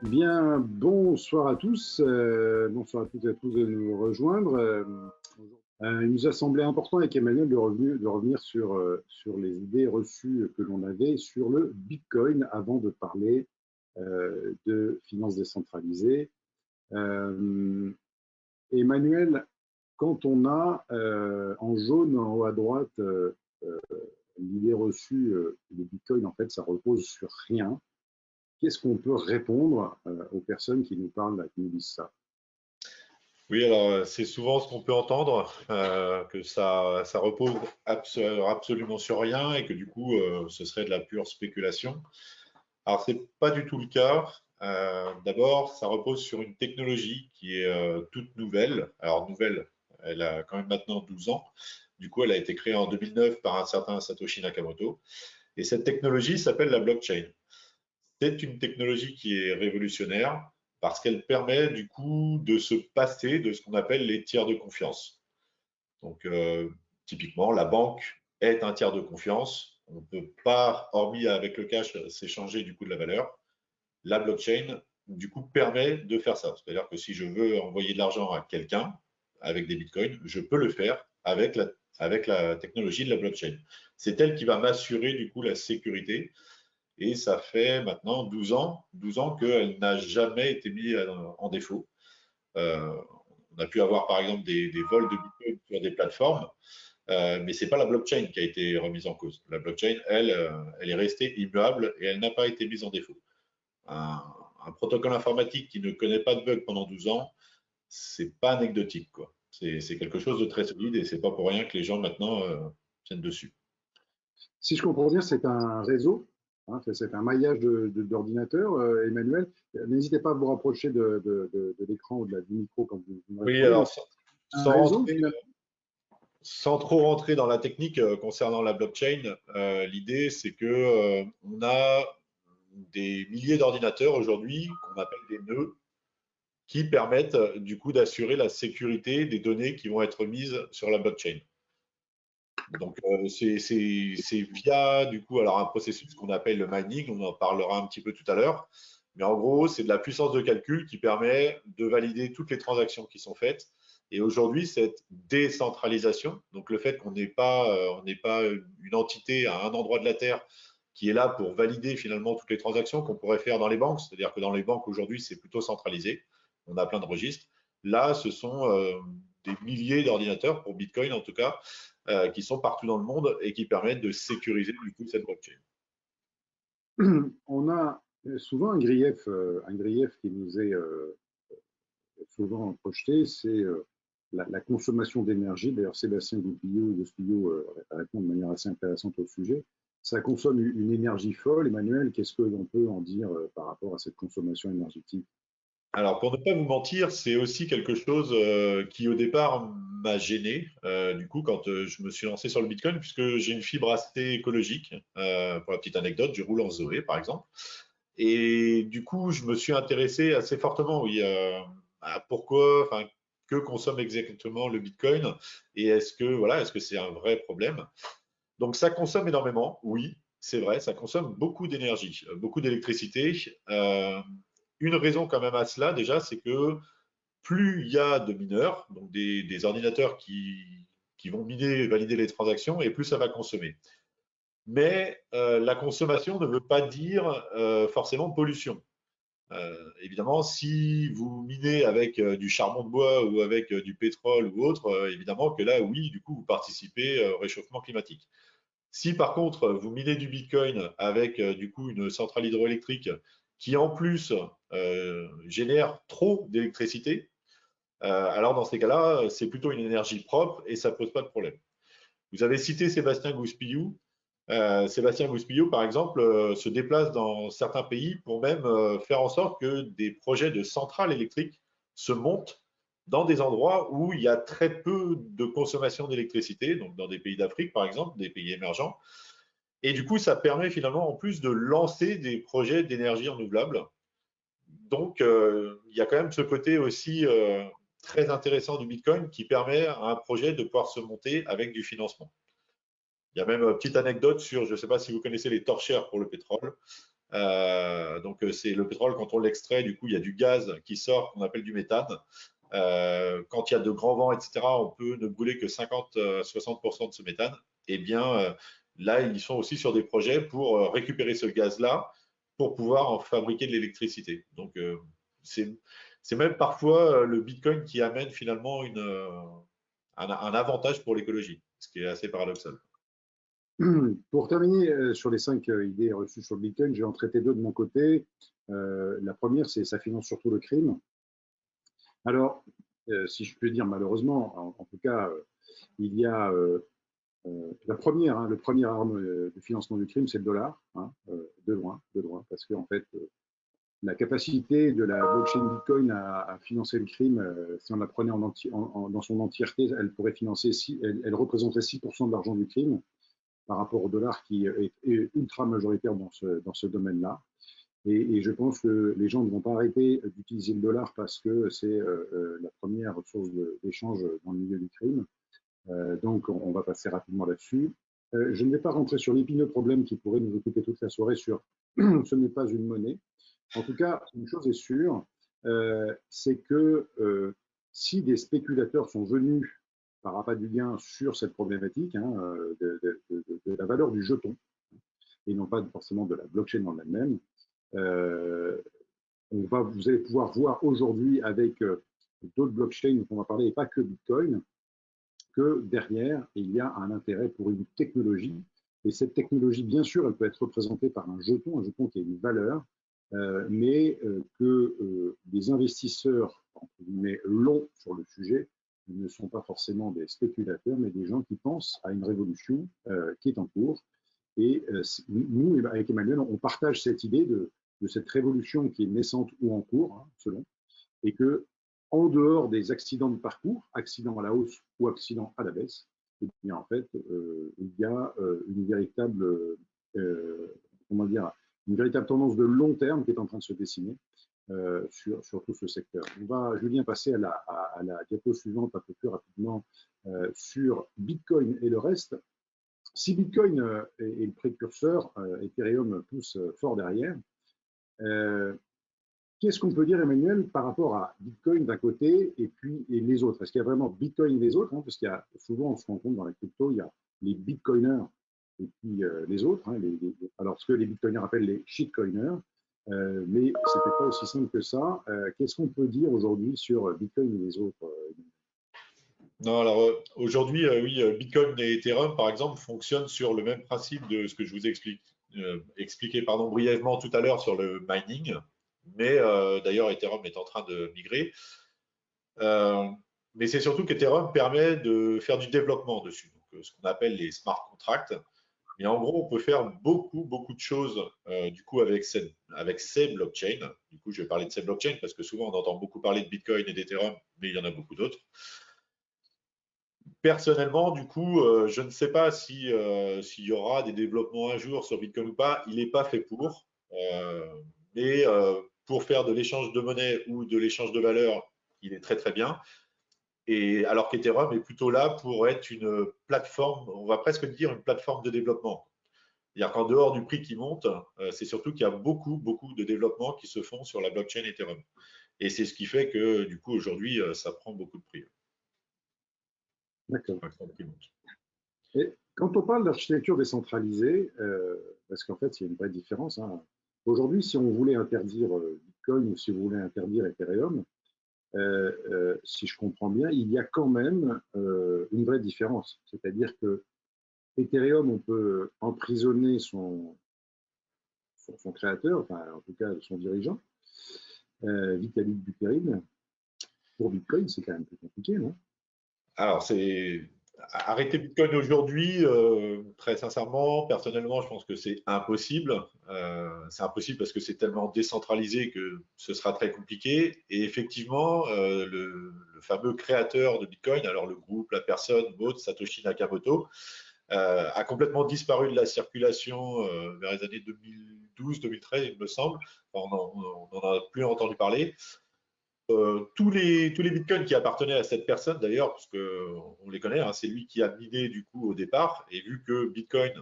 Bien, bonsoir à tous. Bonsoir à toutes et à tous de nous rejoindre. Il nous a semblé important avec Emmanuel de revenir sur les idées reçues que l'on avait sur le Bitcoin avant de parler de finances décentralisées. Euh, Emmanuel, quand on a en jaune en haut à droite l'idée reçue, le Bitcoin, en fait, ça repose sur rien. Qu'est-ce qu'on peut répondre aux personnes qui nous parlent, qui nous disent ça? Oui, alors c'est souvent ce qu'on peut entendre, que ça repose absolument sur rien et que du coup, ce serait de la pure spéculation. Alors, c'est pas du tout le cas. D'abord, ça repose sur une technologie qui est toute nouvelle. Alors, nouvelle, elle a quand même maintenant 12 ans. Du coup, elle a été créée en 2009 par un certain Satoshi Nakamoto. Et cette technologie s'appelle la blockchain. C'est une technologie qui est révolutionnaire parce qu'elle permet du coup de se passer de ce qu'on appelle les tiers de confiance. Donc, typiquement, la banque est un tiers de confiance. On ne peut pas, hormis avec le cash, s'échanger du coup de la valeur. La blockchain, du coup, permet de faire ça. C'est-à-dire que si je veux envoyer de l'argent à quelqu'un avec des bitcoins, je peux le faire avec la technologie de la blockchain. C'est elle qui va m'assurer du coup la sécurité et ça fait maintenant 12 ans qu'elle n'a jamais été mise en défaut. Euh, on a pu avoir par exemple des vols de Bitcoin sur des plateformes, mais ce n'est pas la blockchain qui a été remise en cause. La blockchain, elle, elle est restée immuable et elle n'a pas été mise en défaut. Un, un protocole informatique qui ne connaît pas de bug pendant 12 ans, c'est pas anecdotique, quoi. C'est quelque chose de très solide et c'est pas pour rien que les gens maintenant tiennent dessus. Si je comprends bien, c'est un réseau, hein, c'est un maillage d'ordinateurs. Emmanuel, n'hésitez pas à vous rapprocher de l'écran ou du micro quand vous me Oui, répondez. alors Donc, un réseau, finalement. sans trop rentrer dans la technique concernant la blockchain, l'idée c'est que on a des milliers d'ordinateurs aujourd'hui qu'on appelle des nœuds qui permettent du coup d'assurer la sécurité des données qui vont être mises sur la blockchain. Donc c'est via du coup alors un processus qu'on appelle le mining, on en parlera un petit peu tout à l'heure, mais en gros c'est de la puissance de calcul qui permet de valider toutes les transactions qui sont faites. Et aujourd'hui cette décentralisation, donc le fait on n'est pas une entité à un endroit de la terre qui est là pour valider finalement toutes les transactions qu'on pourrait faire dans les banques, c'est-à-dire que dans les banques aujourd'hui c'est plutôt centralisé, on a plein de registres. Là ce sont des milliers d'ordinateurs pour Bitcoin en tout cas qui sont partout dans le monde et qui permettent de sécuriser du coup cette blockchain. On a souvent un grief qui nous est souvent projeté, c'est la consommation d'énergie. D'ailleurs, Sébastien Gouspillot répond de manière assez intéressante au sujet. Ça consomme une énergie folle. Emmanuel, qu'est-ce que l'on peut en dire par rapport à cette consommation énergétique? Alors, pour ne pas vous mentir, c'est aussi quelque chose qui au départ m'a gêné, du coup, quand je me suis lancé sur le Bitcoin, puisque j'ai une fibre assez écologique. Pour la petite anecdote, je roule en Zoé, par exemple. Et du coup, je me suis intéressé assez fortement, oui, à pourquoi, enfin, que consomme exactement le Bitcoin et est-ce que c'est un vrai problème? Donc, ça consomme énormément, oui, c'est vrai, ça consomme beaucoup d'énergie, beaucoup d'électricité. Une raison quand même à cela, déjà, c'est que plus il y a de mineurs, donc des ordinateurs qui vont miner, valider les transactions, et plus ça va consommer. Mais la consommation ne veut pas dire forcément pollution. Évidemment, si vous minez avec du charbon de bois ou avec du pétrole ou autre, évidemment que là, oui, du coup, vous participez au réchauffement climatique. Si par contre vous minez du Bitcoin avec du coup une centrale hydroélectrique qui en plus génère trop d'électricité, alors dans ces cas-là, c'est plutôt une énergie propre et ça ne pose pas de problème. Vous avez cité Sébastien Gouspillou. Sébastien Gouspillou, par exemple, se déplace dans certains pays pour même faire en sorte que des projets de centrales électriques se montent dans des endroits où il y a très peu de consommation d'électricité, donc dans des pays d'Afrique, par exemple, des pays émergents. Et du coup, ça permet finalement en plus de lancer des projets d'énergie renouvelable. Donc, il y a quand même ce côté aussi très intéressant du Bitcoin qui permet à un projet de pouvoir se monter avec du financement. Il y a même une petite anecdote sur, je ne sais pas si vous connaissez les torchères pour le pétrole. Donc, c'est le pétrole, quand on l'extrait, du coup, il y a du gaz qui sort, qu'on appelle du méthane. Quand il y a de grands vents, etc., on peut ne brûler que 50-60% de ce méthane. Eh bien, là, ils sont aussi sur des projets pour récupérer ce gaz-là pour pouvoir en fabriquer de l'électricité. Donc, c'est même parfois le Bitcoin qui amène finalement un avantage pour l'écologie, ce qui est assez paradoxal. Pour terminer sur les 5 idées reçues sur le Bitcoin, je vais en traiter 2 de mon côté. La première, c'est ça finance surtout le crime. Alors, si je peux dire malheureusement, en tout cas, il y a la première, le premier arme de financement du crime, c'est le dollar, hein, de loin, parce qu'en fait, la capacité de la blockchain Bitcoin à financer le crime, si on la prenait dans son entièreté, elle pourrait financer, elle représenterait 6% de l'argent du crime par rapport au dollar qui est ultra majoritaire dans ce domaine-là. Et je pense que les gens ne vont pas arrêter d'utiliser le dollar parce que c'est la première source d'échange dans le milieu du crime. Donc, on va passer rapidement là-dessus. Je ne vais pas rentrer sur l'épineux problème qui pourrait nous occuper toute la soirée sur ce n'est pas une monnaie. En tout cas, une chose est sûre, c'est que si des spéculateurs sont venus par appât du gain sur cette problématique de la valeur du jeton, et non pas forcément de la blockchain en elle-même, vous allez pouvoir voir aujourd'hui avec d'autres blockchains dont on va parler, et pas que Bitcoin, que derrière, il y a un intérêt pour une technologie. Et cette technologie, bien sûr, elle peut être représentée par un jeton qui a une valeur, mais que des investisseurs, entre guillemets, longs sur le sujet, ne sont pas forcément des spéculateurs, mais des gens qui pensent à une révolution qui est en cours. Et nous, avec Emmanuel, on partage cette idée de cette révolution qui est naissante ou en cours, hein, selon, et que en dehors des accidents de parcours, accidents à la hausse ou accidents à la baisse, eh bien, en fait, il y a une véritable, comment dire, une véritable tendance de long terme qui est en train de se dessiner sur tout ce secteur. On va, Julien, passer à la diapo suivante un peu plus rapidement sur Bitcoin et le reste. Si Bitcoin est le précurseur, Ethereum pousse fort derrière. Qu'est-ce qu'on peut dire, Emmanuel, par rapport à Bitcoin d'un côté et puis les autres? Est-ce qu'il y a vraiment Bitcoin et les autres, hein, parce qu'il y a souvent, on se rend compte dans la crypto, il y a les Bitcoiners et puis les autres, hein, alors ce que les Bitcoiners appellent les shitcoiners, mais ce n'était pas aussi simple que ça. Qu'est-ce qu'on peut dire aujourd'hui sur Bitcoin et les autres? Non, alors aujourd'hui, oui, Bitcoin et Ethereum, par exemple, fonctionnent sur le même principe de ce que je vous ai expliqué brièvement tout à l'heure sur le mining, mais d'ailleurs, Ethereum est en train de migrer. Mais c'est surtout qu'Ethereum permet de faire du développement dessus, donc ce qu'on appelle les smart contracts. Mais en gros, on peut faire beaucoup de choses du coup avec ces blockchains. Du coup, je vais parler de ces blockchains parce que souvent on entend beaucoup parler de Bitcoin et d'Ethereum, mais il y en a beaucoup d'autres. Personnellement, du coup, je ne sais pas s'il y aura des développements un jour sur Bitcoin ou pas. Il n'est pas fait pour. Mais pour faire de l'échange de monnaie ou de l'échange de valeur, il est très bien. Et alors qu'Ethereum est plutôt là pour être une plateforme, on va presque dire une plateforme de développement. C'est-à-dire qu'en dehors du prix qui monte, c'est surtout qu'il y a beaucoup de développements qui se font sur la blockchain Ethereum. Et c'est ce qui fait que du coup aujourd'hui, ça prend beaucoup de prix. D'accord. Et quand on parle d'architecture décentralisée, parce qu'en fait, il y a une vraie différence. Hein. Aujourd'hui, si on voulait interdire Bitcoin ou si vous voulez interdire Ethereum, si je comprends bien, il y a quand même une vraie différence. C'est-à-dire que Ethereum, on peut emprisonner son créateur, enfin en tout cas son dirigeant, Vitalik Buterin. Pour Bitcoin, c'est quand même plus compliqué, non? Alors, c'est arrêter Bitcoin aujourd'hui, très sincèrement, personnellement, je pense que c'est impossible. C'est impossible parce que c'est tellement décentralisé que ce sera très compliqué. Et effectivement, le fameux créateur de Bitcoin, alors le groupe, la personne, l'autre, Satoshi Nakamoto, a complètement disparu de la circulation vers les années 2012-2013, il me semble. Enfin, on n'en a plus entendu parler. Tous les bitcoins qui appartenaient à cette personne, d'ailleurs, parce qu'on les connaît, hein, c'est lui qui a miné du coup au départ, et vu que Bitcoin,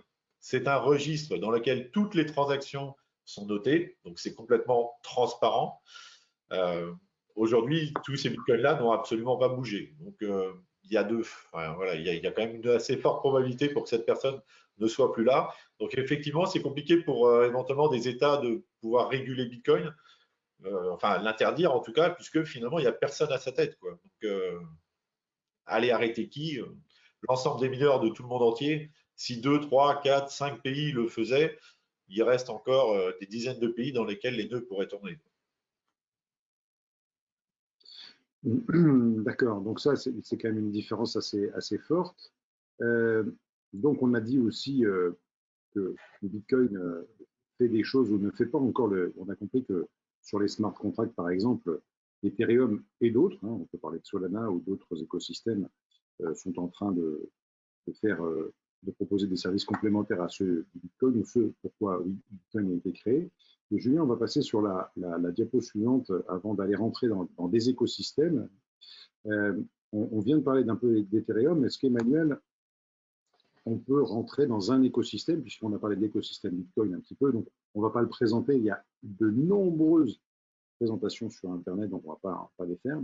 c'est un registre dans lequel toutes les transactions sont notés, donc c'est complètement transparent. Aujourd'hui, tous ces bitcoins-là n'ont absolument pas bougé. Donc, il y a voilà, il y a quand même une assez forte probabilité pour que cette personne ne soit plus là. Donc, effectivement, c'est compliqué pour éventuellement des États de pouvoir réguler Bitcoin, enfin l'interdire en tout cas, puisque finalement, il n'y a personne à sa tête, quoi. Donc, aller arrêter qui l'ensemble des mineurs de tout le monde entier. Si 2, 3, 4, 5 pays le faisaient, il reste encore des dizaines de pays dans lesquels les nœuds pourraient tourner. D'accord, donc ça, c'est quand même une différence assez forte. Euh, donc, on a dit aussi que le Bitcoin fait des choses ou ne fait pas encore. On a compris que sur les smart contracts, par exemple, Ethereum et d'autres, hein, on peut parler de Solana ou d'autres écosystèmes, sont en train de proposer des services complémentaires à ceux du Bitcoin ou ceux pourquoi Bitcoin a été créé. Et Julien, on va passer sur la diapo suivante avant d'aller rentrer dans des écosystèmes. On vient de parler d'un peu d'Ethereum. Est-ce qu'Emmanuel, on peut rentrer dans un écosystème, puisqu'on a parlé de l'écosystème Bitcoin un petit peu, donc on ne va pas le présenter. Il y a de nombreuses présentations sur Internet, donc on ne va pas les faire.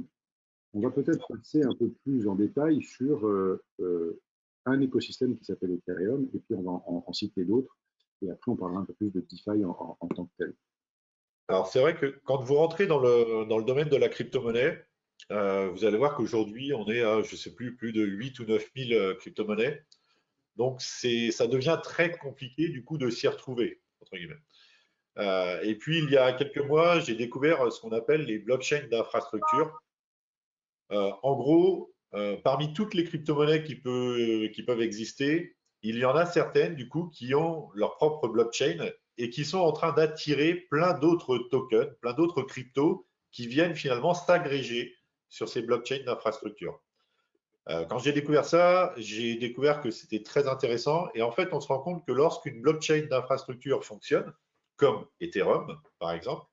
On va peut-être passer un peu plus en détail sur un écosystème qui s'appelle Ethereum, et puis on va en citer d'autres, et après on parlera un peu plus de DeFi en tant que tel. Alors, c'est vrai que quand vous rentrez dans le domaine de la crypto-monnaie, vous allez voir qu'aujourd'hui, on est à, je ne sais plus de 8 ou 9 000 crypto-monnaies. Donc, ça devient très compliqué, du coup, de s'y retrouver, entre guillemets. Et puis, il y a quelques mois, j'ai découvert ce qu'on appelle les blockchains d'infrastructure. En gros, parmi toutes les crypto-monnaies qui peuvent exister, il y en a certaines, du coup, qui ont leur propre blockchain et qui sont en train d'attirer plein d'autres tokens, plein d'autres cryptos qui viennent finalement s'agréger sur ces blockchains d'infrastructure. Quand j'ai découvert ça, j'ai découvert que c'était très intéressant. Et en fait, on se rend compte que lorsqu'une blockchain d'infrastructure fonctionne, comme Ethereum, par exemple,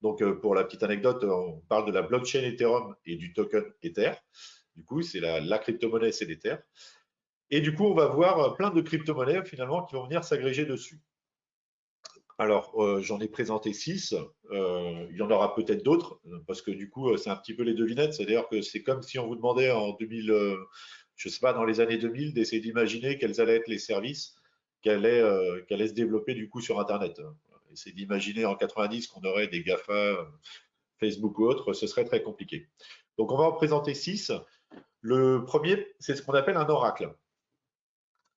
donc pour la petite anecdote, on parle de la blockchain Ethereum et du token Ether. Du coup, c'est la crypto-monnaie, c'est l'Ether. Et du coup, on va voir plein de crypto-monnaies finalement qui vont venir s'agréger dessus. Alors, j'en ai présenté 6. Il y en aura peut-être d'autres, parce que du coup, c'est un petit peu les devinettes. C'est-à-dire que c'est comme si on vous demandait en 2000, je ne sais pas, dans les années 2000, d'essayer d'imaginer quels allaient être les services qu'allaient se développer du coup sur Internet. Essayer d'imaginer en 90 qu'on aurait des GAFA, Facebook ou autre, ce serait très compliqué. Donc, on va en présenter 6. Le premier, c'est ce qu'on appelle un oracle.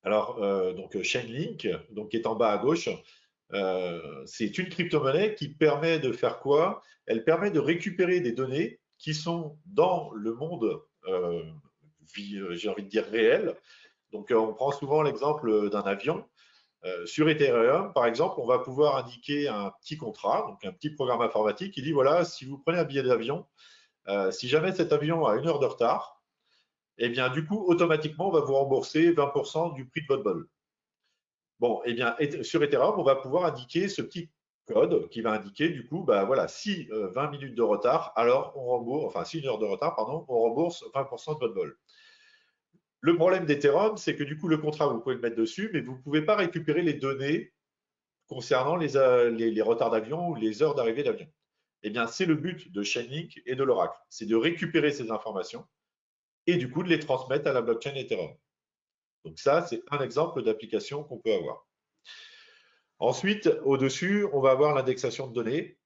Alors, donc Chainlink, donc qui est en bas à gauche, c'est une crypto-monnaie qui permet de faire quoi? Elle permet de récupérer des données qui sont dans le monde, j'ai envie de dire réel. Donc, on prend souvent l'exemple d'un avion. Sur Ethereum, par exemple, on va pouvoir indiquer un petit contrat, donc un petit programme informatique qui dit voilà, si vous prenez un billet d'avion, si jamais cet avion a 1 heure de retard, eh bien, du coup, automatiquement, on va vous rembourser 20% du prix de votre vol. Bon, eh bien, sur Ethereum, on va pouvoir indiquer ce petit code qui va indiquer, du coup, bah voilà, si 20 minutes de retard, alors on rembourse, enfin, si 1 heure de retard, pardon, on rembourse 20% de votre vol. Le problème d'Ethereum, c'est que du coup, le contrat, vous pouvez le mettre dessus, mais vous ne pouvez pas récupérer les données concernant les retards d'avion ou les heures d'arrivée d'avion. Eh bien, c'est le but de Chainlink et de l'Oracle, c'est de récupérer ces informations et du coup de les transmettre à la blockchain Ethereum. Donc ça, c'est un exemple d'application qu'on peut avoir. Ensuite, au-dessus, on va avoir l'indexation de données.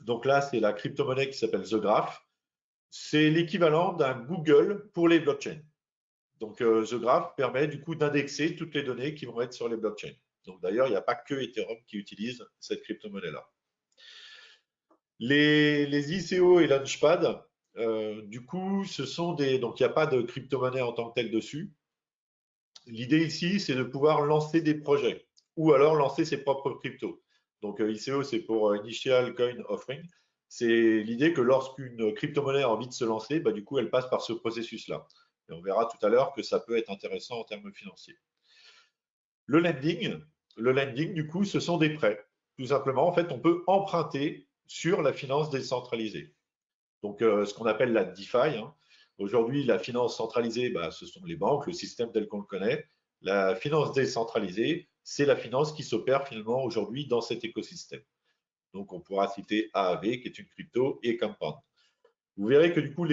Donc là, c'est la crypto-monnaie qui s'appelle The Graph. C'est l'équivalent d'un Google pour les blockchains. Donc The Graph permet du coup d'indexer toutes les données qui vont être sur les blockchains. Donc d'ailleurs, il n'y a pas que Ethereum qui utilise cette crypto-monnaie-là. Les ICO et Launchpad, du coup, ce sont des. Donc, il n'y a pas de crypto-monnaie en tant que telle dessus. L'idée ici, c'est de pouvoir lancer des projets ou alors lancer ses propres cryptos. Donc, ICO, c'est pour Initial Coin Offering. C'est l'idée que lorsqu'une crypto-monnaie a envie de se lancer, bah, du coup, elle passe par ce processus-là. Et on verra tout à l'heure que ça peut être intéressant en termes financiers. Le lending, du coup, ce sont des prêts. Tout simplement, en fait, on peut emprunter sur la finance décentralisée. Donc, ce qu'on appelle la DeFi. Hein. Aujourd'hui, la finance centralisée, bah, ce sont les banques, le système tel qu'on le connaît. La finance décentralisée, c'est la finance qui s'opère finalement aujourd'hui dans cet écosystème. Donc, on pourra citer AAV, qui est une crypto, et Compound. Vous verrez que du coup,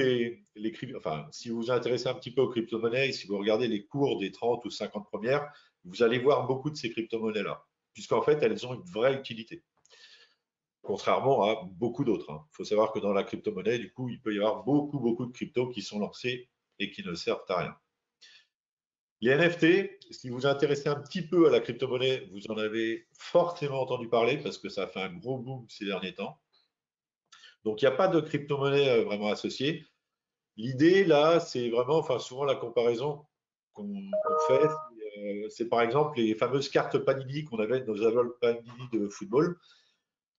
si vous vous intéressez un petit peu aux crypto-monnaies, si vous regardez les cours des 30 ou 50 premières, vous allez voir beaucoup de ces crypto-monnaies-là, puisqu'en fait, elles ont une vraie utilité, contrairement à beaucoup d'autres. Il faut savoir que dans la crypto-monnaie, du coup, il peut y avoir beaucoup de cryptos qui sont lancés et qui ne servent à rien. Les NFT, si vous vous intéressez un petit peu à la crypto-monnaie, vous en avez forcément entendu parler parce que ça a fait un gros boom ces derniers temps. Donc, il n'y a pas de crypto-monnaie vraiment associée. L'idée, là, c'est vraiment, enfin, souvent la comparaison qu'on fait, c'est par exemple les fameuses cartes Panini qu'on avait, nos enveloppes Panini de football,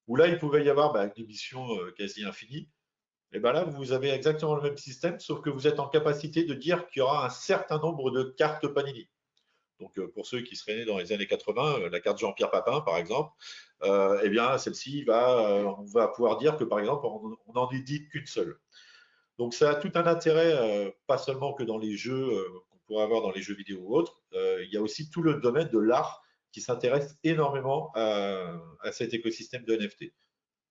où là, il pouvait y avoir une émission quasi infinie. Et bien là, vous avez exactement le même système, sauf que vous êtes en capacité de dire qu'il y aura un certain nombre de cartes Panini. Donc, pour ceux qui seraient nés dans les années 80, la carte Jean-Pierre Papin, par exemple, eh bien, celle-ci, on va pouvoir dire que, par exemple, on n'en édite qu'une seule. Donc, ça a tout un intérêt, pas seulement que dans les jeux qu'on pourrait avoir dans les jeux vidéo ou autres, il y a aussi tout le domaine de l'art qui s'intéresse énormément à cet écosystème de NFT.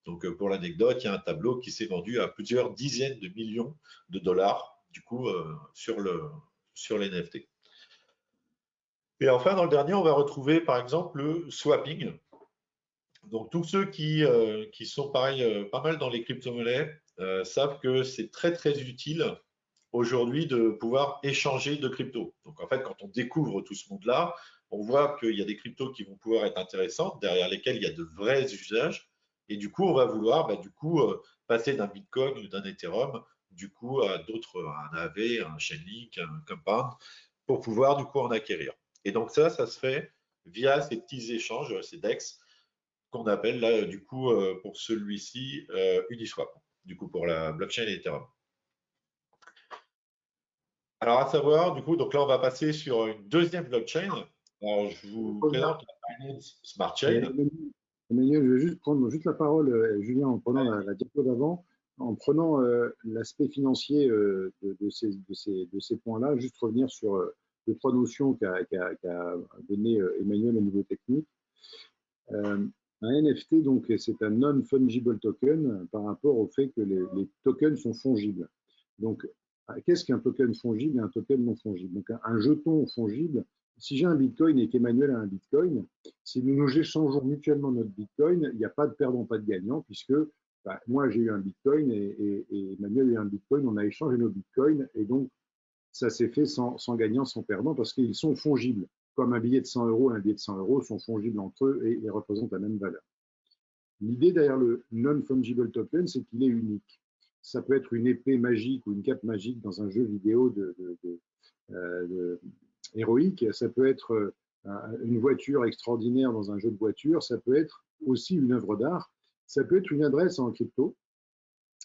Donc, pour l'anecdote, il y a un tableau qui s'est vendu à plusieurs dizaines de millions de dollars, du coup, sur les NFT. Et enfin, dans le dernier, on va retrouver par exemple le swapping. Donc, tous ceux qui sont pareil, pas mal dans les crypto-monnaies savent que c'est très utile aujourd'hui de pouvoir échanger de crypto. Donc, en fait, quand on découvre tout ce monde-là, on voit qu'il y a des cryptos qui vont pouvoir être intéressantes, derrière lesquels il y a de vrais usages. Et du coup, on va vouloir passer d'un Bitcoin ou d'un Ethereum du coup à d'autres, un AV, un Chainlink, un Compound, pour pouvoir du coup en acquérir. Et donc ça se fait via ces petits échanges, ces DEX, qu'on appelle là, du coup, pour celui-ci, Uniswap, du coup, pour la blockchain Ethereum. Alors, à savoir, du coup, donc là, on va passer sur une deuxième blockchain. Alors, je vous présente la Binance Smart Chain. Emmanuel, je vais juste prendre la parole, Julien, en prenant la diapo d'avant, en prenant l'aspect financier de ces points-là, juste revenir sur les trois notions qu'a donné Emmanuel au niveau technique. Un NFT, donc, c'est un non-fungible token par rapport au fait que les tokens sont fongibles. Donc, qu'est-ce qu'un token fongible et un token non fongible? Donc, un jeton fongible, si j'ai un Bitcoin et qu'Emmanuel a un Bitcoin, si nous nous échangeons mutuellement notre Bitcoin, il n'y a pas de perdant, pas de gagnant, puisque moi j'ai eu un Bitcoin et Emmanuel a eu un Bitcoin, on a échangé nos Bitcoins, et donc ça s'est fait sans gagnant, sans perdant, parce qu'ils sont fongibles. Comme un billet de 100 euros et un billet de 100 euros sont fongibles entre eux et ils représentent la même valeur. L'idée derrière le non-fungible token, c'est qu'il est unique. Ça peut être une épée magique ou une cape magique dans un jeu vidéo héroïque, ça peut être une voiture extraordinaire dans un jeu de voiture, ça peut être aussi une œuvre d'art, ça peut être une adresse en crypto,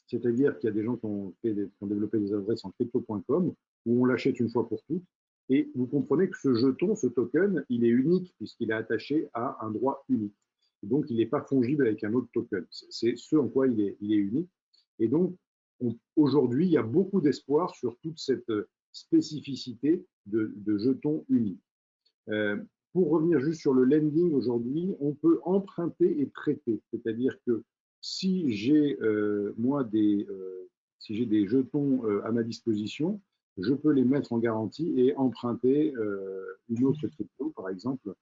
c'est-à-dire qu'il y a des gens qui ont développé des adresses en crypto.com où on l'achète une fois pour toutes. Et vous comprenez que ce jeton, ce token, il est unique puisqu'il est attaché à un droit unique. Et donc, il n'est pas fongible avec un autre token. C'est ce en quoi il est unique. Et donc, aujourd'hui, il y a beaucoup d'espoir sur toute cette spécificité de jetons uniques. Pour revenir juste sur le lending aujourd'hui, on peut emprunter et prêter. C'est-à-dire que si j'ai si j'ai des jetons à ma disposition, je peux les mettre en garantie et emprunter une autre crypto, par exemple,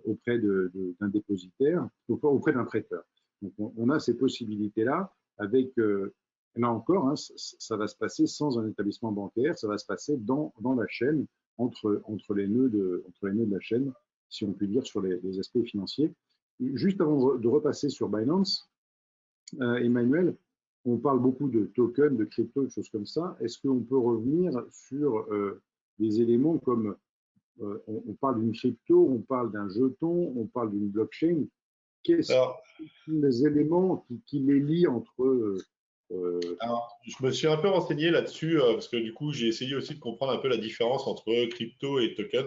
auprès d'un dépositaire, auprès d'un prêteur. Donc on a ces possibilités-là avec, là encore, hein, ça va se passer sans un établissement bancaire, ça va se passer dans la chaîne, entre les nœuds de la chaîne, si on peut dire, sur les aspects financiers. Juste avant de repasser sur Binance, Emmanuel, on parle beaucoup de tokens, de crypto, de choses comme ça. Est-ce qu'on peut revenir sur des éléments comme on parle d'une crypto, on parle d'un jeton, on parle d'une blockchain? Quels sont les éléments qui les lient entre eux? Alors, je me suis un peu renseigné là-dessus parce que du coup, j'ai essayé aussi de comprendre un peu la différence entre crypto et token.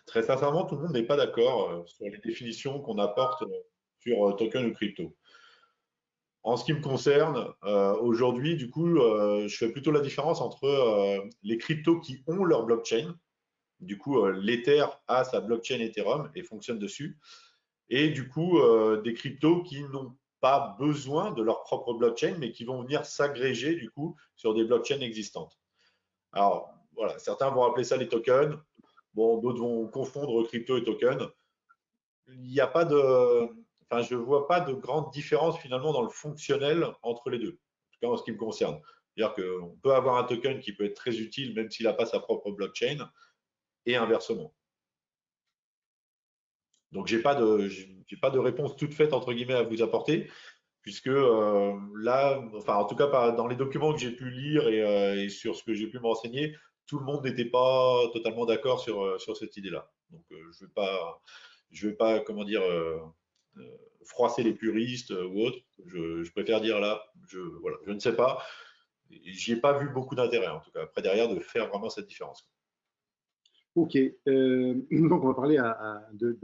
Très sincèrement, tout le monde n'est pas d'accord sur les définitions qu'on apporte sur token ou crypto. En ce qui me concerne, aujourd'hui, du coup, je fais plutôt la différence entre les cryptos qui ont leur blockchain, Du coup, l'Ether a sa blockchain Ethereum et fonctionne dessus. Et du coup, des cryptos qui n'ont pas besoin de leur propre blockchain, mais qui vont venir s'agréger du coup sur des blockchains existantes. Alors, voilà, certains vont appeler ça les tokens. Bon, d'autres vont confondre crypto et token. Il n'y a pas de, enfin, je ne vois pas de grande différence finalement dans le fonctionnel entre les deux, en tout cas en ce qui me concerne. C'est-à-dire qu'on peut avoir un token qui peut être très utile même s'il n'a pas sa propre blockchain et inversement. Donc, j'ai pas de réponse toute faite entre guillemets à vous apporter, puisque là, enfin en tout cas dans les documents que j'ai pu lire et sur ce que j'ai pu me renseigner, tout le monde n'était pas totalement d'accord sur cette idée-là. Donc, je vais pas, comment dire, froisser les puristes ou autres. Je préfère dire là, voilà, je ne sais pas. J'y ai pas vu beaucoup d'intérêt, en tout cas, après derrière, de faire vraiment cette différence. Ok, donc on va parler de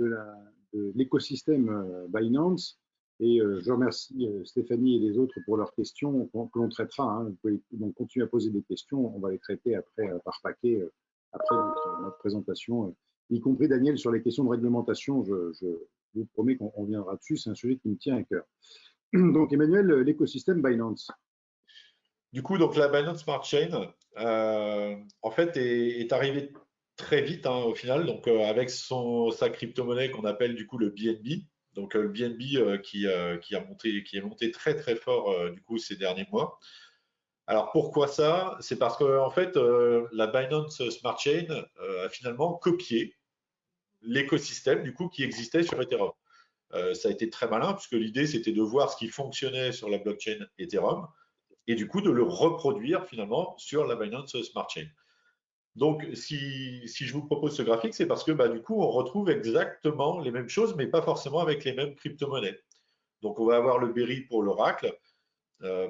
l'écosystème Binance. Et je remercie Stéphanie et les autres pour leurs questions que l'on traitera. Hein. Vous pouvez donc continuer à poser des questions. On va les traiter après par paquet, après notre présentation, y compris Daniel sur les questions de réglementation. Je vous promets qu'on reviendra dessus. C'est un sujet qui me tient à cœur. Donc Emmanuel, l'écosystème Binance. Du coup, donc la Binance Smart Chain, en fait, est arrivée très vite hein, au final, donc avec sa crypto-monnaie qu'on appelle du coup le BNB. Donc le BNB qui est monté très très fort du coup ces derniers mois. Alors pourquoi ça? C'est parce que en fait la Binance Smart Chain a finalement copié l'écosystème du coup qui existait sur Ethereum. Ça a été très malin puisque l'idée c'était de voir ce qui fonctionnait sur la blockchain Ethereum et du coup de le reproduire finalement sur la Binance Smart Chain. Donc, si je vous propose ce graphique, c'est parce que bah, du coup, on retrouve exactement les mêmes choses, mais pas forcément avec les mêmes crypto-monnaies. Donc, on va avoir le Berry pour l'Oracle,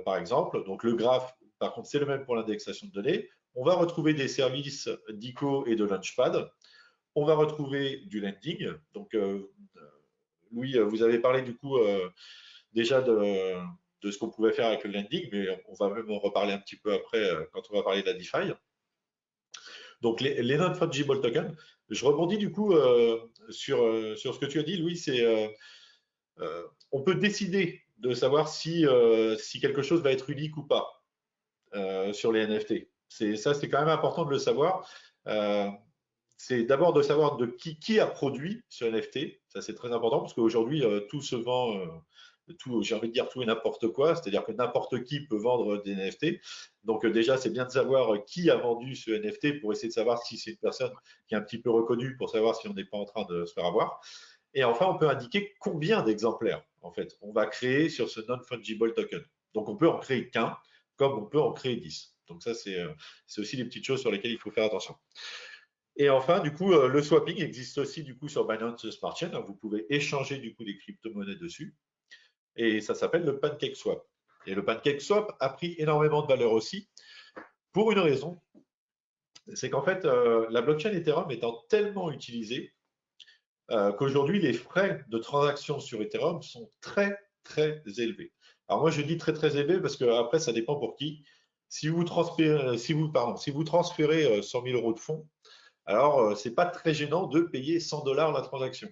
par exemple. Donc, le graphe, par contre, c'est le même pour l'indexation de données. On va retrouver des services d'ICO et de Launchpad. On va retrouver du lending. Donc, Louis, vous avez parlé du coup déjà de ce qu'on pouvait faire avec le lending, mais on va même en reparler un petit peu après quand on va parler de la DeFi. Donc, les non-fungible tokens, je rebondis du coup sur ce que tu as dit, Louis, c'est on peut décider de savoir si quelque chose va être unique ou pas sur les NFT. Ça, c'est quand même important de le savoir. C'est d'abord de savoir de qui a produit ce NFT. Ça, c'est très important parce qu'aujourd'hui, tout se vend, j'ai envie de dire tout et n'importe quoi. C'est-à-dire que n'importe qui peut vendre des NFT. Donc, déjà, c'est bien de savoir qui a vendu ce NFT pour essayer de savoir si c'est une personne qui est un petit peu reconnue pour savoir si on n'est pas en train de se faire avoir. Et enfin, on peut indiquer combien d'exemplaires, en fait, on va créer sur ce non-fungible token. Donc, on peut en créer qu'un, comme on peut en créer 10. Donc, ça, c'est aussi des petites choses sur lesquelles il faut faire attention. Et enfin, du coup, le swapping existe aussi du coup sur Binance Smart Chain. Vous pouvez échanger du coup des crypto-monnaies dessus. Et ça s'appelle le Pancake Swap. Et le Pancake Swap a pris énormément de valeur aussi pour une raison. C'est qu'en fait, la blockchain Ethereum étant tellement utilisée qu'aujourd'hui, les frais de transaction sur Ethereum sont très, très élevés. Alors moi, je dis très, très élevés parce que après, ça dépend pour qui. Si vous transférez 100 000 euros de fonds, alors ce n'est pas très gênant de payer 100 $ la transaction.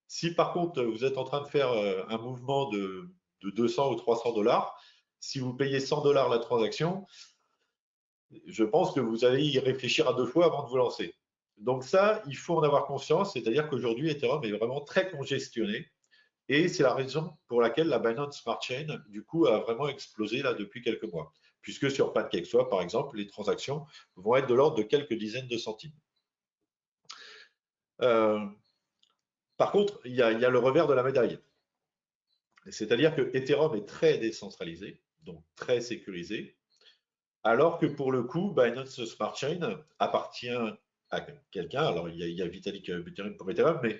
Si par contre, vous êtes en train de faire un mouvement de 200 ou 300 $, si vous payez 100 $ la transaction, je pense que vous allez y réfléchir à deux fois avant de vous lancer. Donc ça, il faut en avoir conscience, c'est-à-dire qu'aujourd'hui, Ethereum est vraiment très congestionné et c'est la raison pour laquelle la Binance Smart Chain, du coup, a vraiment explosé là depuis quelques mois. Puisque sur PancakeSwap, par exemple, les transactions vont être de l'ordre de quelques dizaines de centimes. Par contre, il y a le revers de la médaille. C'est-à-dire que Ethereum est très décentralisé, donc très sécurisé, alors que pour le coup, Binance Smart Chain appartient à quelqu'un. Alors, il y a Vitalik Buterin pour Ethereum, mais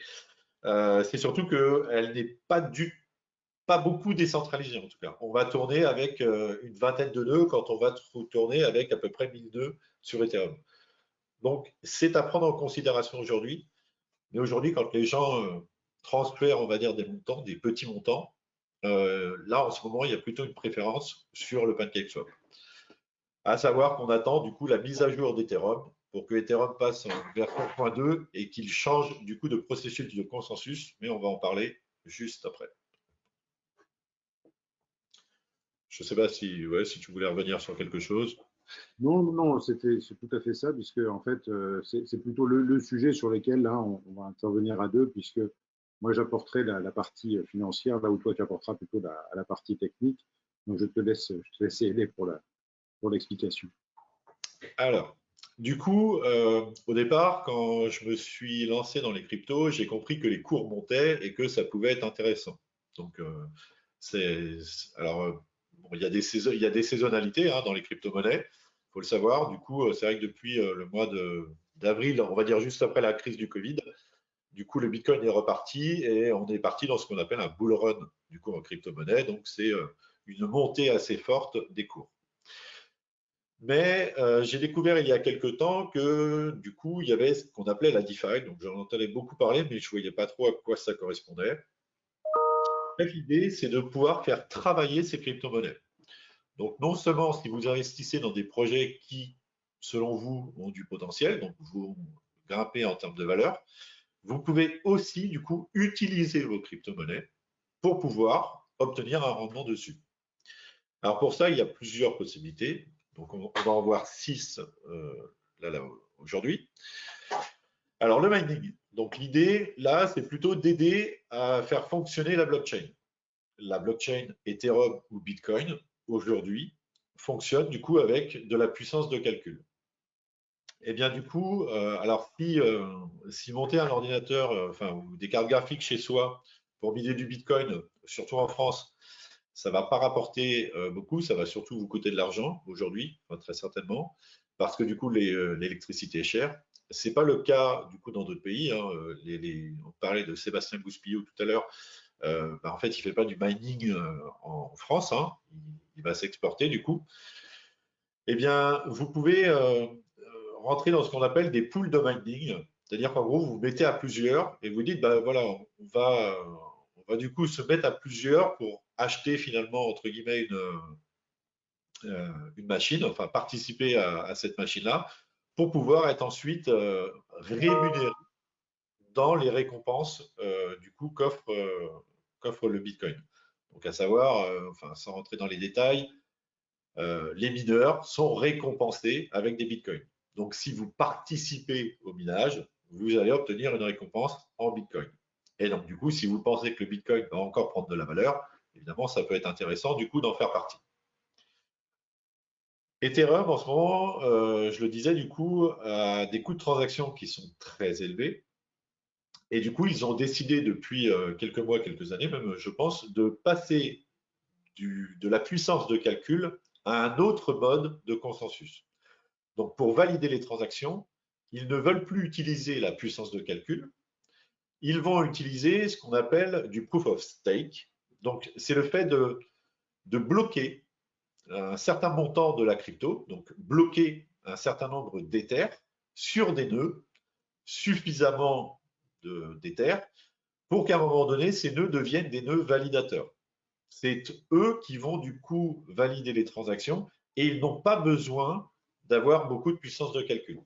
c'est surtout qu'elle n'est pas beaucoup décentralisée en tout cas. On va tourner avec une vingtaine de nœuds quand on va tourner avec à peu près 1000 nœuds sur Ethereum. Donc, c'est à prendre en considération aujourd'hui. Mais aujourd'hui, quand les gens transfèrent, on va dire, des montants, des petits montants, là, en ce moment, il y a plutôt une préférence sur le PancakeSwap. À savoir qu'on attend du coup la mise à jour d'Ethereum pour que Ethereum passe en version 0.2 et qu'il change du coup de processus de consensus, mais on va en parler juste après. Je ne sais pas si, ouais, si tu voulais revenir sur quelque chose. Non, non, c'est tout à fait ça, puisque en fait, c'est plutôt le sujet sur lequel là, on va intervenir à deux, puisque moi j'apporterai la partie financière, là où toi tu apporteras plutôt la partie technique. Donc je te laisse aider pour l'explication. Alors, du coup, au départ, quand je me suis lancé dans les cryptos, j'ai compris que les cours montaient et que ça pouvait être intéressant. Donc, alors, bon, il y a des saisonnalités hein, dans les crypto-monnaies, il faut le savoir. Du coup, c'est vrai que depuis le mois d'avril, on va dire juste après la crise du Covid, du coup, le Bitcoin est reparti et on est parti dans ce qu'on appelle un bull run, du coup, en crypto-monnaie. Donc, c'est une montée assez forte des cours. Mais j'ai découvert il y a quelque temps que du coup, il y avait ce qu'on appelait la DeFi. Donc, j'en entendais beaucoup parler, mais je ne voyais pas trop à quoi ça correspondait. L'idée, c'est de pouvoir faire travailler ces crypto-monnaies. Donc, non seulement si vous investissez dans des projets qui, selon vous, ont du potentiel, donc vous grimpez en termes de valeur, vous pouvez aussi, du coup, utiliser vos crypto-monnaies pour pouvoir obtenir un rendement dessus. Alors, pour ça, il y a plusieurs possibilités. Donc, on va en voir 6 là, aujourd'hui. Alors, le mining. Donc, l'idée, là, c'est plutôt d'aider à faire fonctionner la blockchain. La blockchain Ethereum ou Bitcoin, aujourd'hui, fonctionne du coup avec de la puissance de calcul. Et bien, du coup, alors si monter un ordinateur, enfin, ou des cartes graphiques chez soi pour miner du Bitcoin, surtout en France, ça ne va pas rapporter beaucoup, ça va surtout vous coûter de l'argent aujourd'hui, enfin, très certainement, parce que du coup, l'électricité est chère. Ce n'est pas le cas du coup dans d'autres pays. Hein. On parlait de Sébastien Gouspillot tout à l'heure. En fait, il ne fait pas du mining en France, hein. Il va s'exporter du coup. Eh bien, vous pouvez rentrer dans ce qu'on appelle des pools de mining. C'est-à-dire qu'en gros, vous vous mettez à plusieurs et vous dites, ben voilà, on va du coup se mettre à plusieurs pour acheter finalement, entre guillemets, une machine, enfin participer à cette machine-là, pour pouvoir être ensuite rémunéré dans les récompenses du coup qu'offre le Bitcoin. Donc à savoir, enfin sans rentrer dans les détails, les mineurs sont récompensés avec des Bitcoins. Donc si vous participez au minage, vous allez obtenir une récompense en Bitcoin. Et donc du coup, si vous pensez que le Bitcoin va encore prendre de la valeur, évidemment, ça peut être intéressant du coup d'en faire partie. Ethereum, en ce moment, je le disais, du coup, a des coûts de transaction qui sont très élevés. Et du coup, ils ont décidé depuis quelques mois, quelques années même, je pense, de passer de la puissance de calcul à un autre mode de consensus. Donc, pour valider les transactions, ils ne veulent plus utiliser la puissance de calcul. Ils vont utiliser ce qu'on appelle du proof of stake. Donc, c'est le fait de bloquer un certain montant de la crypto, donc bloquer un certain nombre d'Ethers sur des nœuds, suffisamment d'Ethers, pour qu'à un moment donné, ces nœuds deviennent des nœuds validateurs. C'est eux qui vont du coup valider les transactions et ils n'ont pas besoin d'avoir beaucoup de puissance de calcul.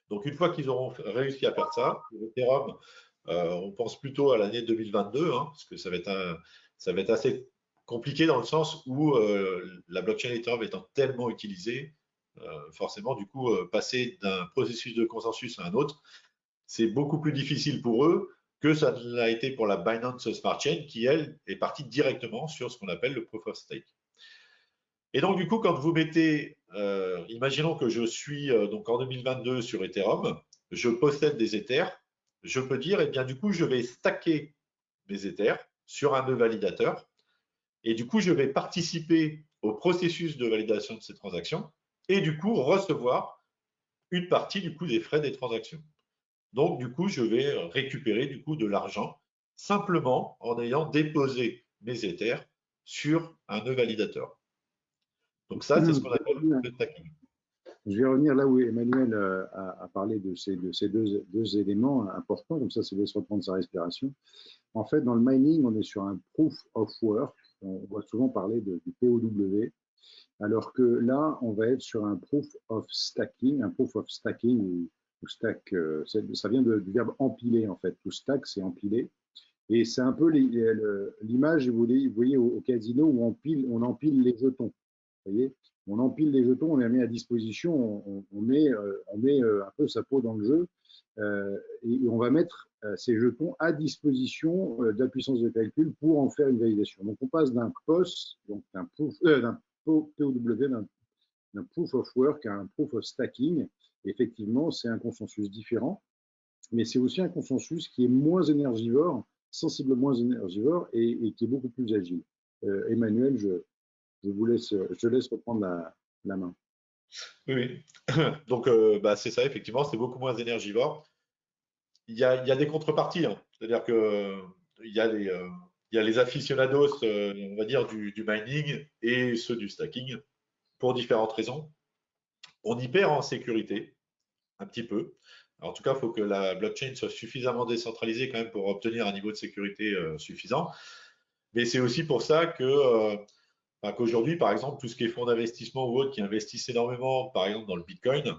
Donc, une fois qu'ils auront réussi à faire ça, Ethereum, on pense plutôt à l'année 2022, hein, parce que ça va être assez compliqué dans le sens où la blockchain Ethereum étant tellement utilisée, forcément, du coup, passer d'un processus de consensus à un autre, c'est beaucoup plus difficile pour eux que ça l'a été pour la Binance Smart Chain, qui, elle, est partie directement sur ce qu'on appelle le Proof of Stake. Et donc, du coup, quand vous mettez, imaginons que je suis donc en 2022 sur Ethereum, je possède des Ethers, je peux dire, eh bien, du coup, je vais stacker mes Ethers sur un nœud validateur, et du coup, je vais participer au processus de validation de ces transactions, et du coup, recevoir une partie du coup des frais des transactions. Donc, du coup, je vais récupérer du coup de l'argent simplement en ayant déposé mes Ethers sur un nœud validateur. Donc ça, c'est ce qu'on appelle le stacking. Je vais revenir là où Emmanuel a parlé de ces deux éléments importants, comme ça laisse reprendre sa respiration. En fait, dans le mining, on est sur un proof of work. On voit souvent parler du POW, Alors que là, on va être sur un proof of stacking, ou stack, ça vient du verbe empiler en fait. To stack, c'est empiler. Et c'est un peu l'image, vous voyez, au casino où on empile les jetons. Vous voyez, on empile les jetons, on les met à disposition, on met un peu sa peau dans le jeu, et on va mettre ces jetons à disposition de la puissance de calcul pour en faire une validation. Donc on passe d'un POS, donc d'un POW, d'un proof of work à un proof of stacking. Effectivement, c'est un consensus différent, mais c'est aussi un consensus qui est moins énergivore, sensiblement moins énergivore et qui est beaucoup plus agile. Emmanuel, je laisse reprendre la main. Oui, donc c'est ça, effectivement, c'est beaucoup moins énergivore. Il y a des contreparties, hein. C'est-à-dire que il y a les aficionados, on va dire, du mining et ceux du stacking, pour différentes raisons. On y perd en sécurité, un petit peu. Alors, en tout cas, il faut que la blockchain soit suffisamment décentralisée quand même pour obtenir un niveau de sécurité suffisant. Mais c'est aussi pour ça que qu'aujourd'hui, par exemple, tout ce qui est fonds d'investissement ou autres qui investissent énormément, par exemple, dans le Bitcoin,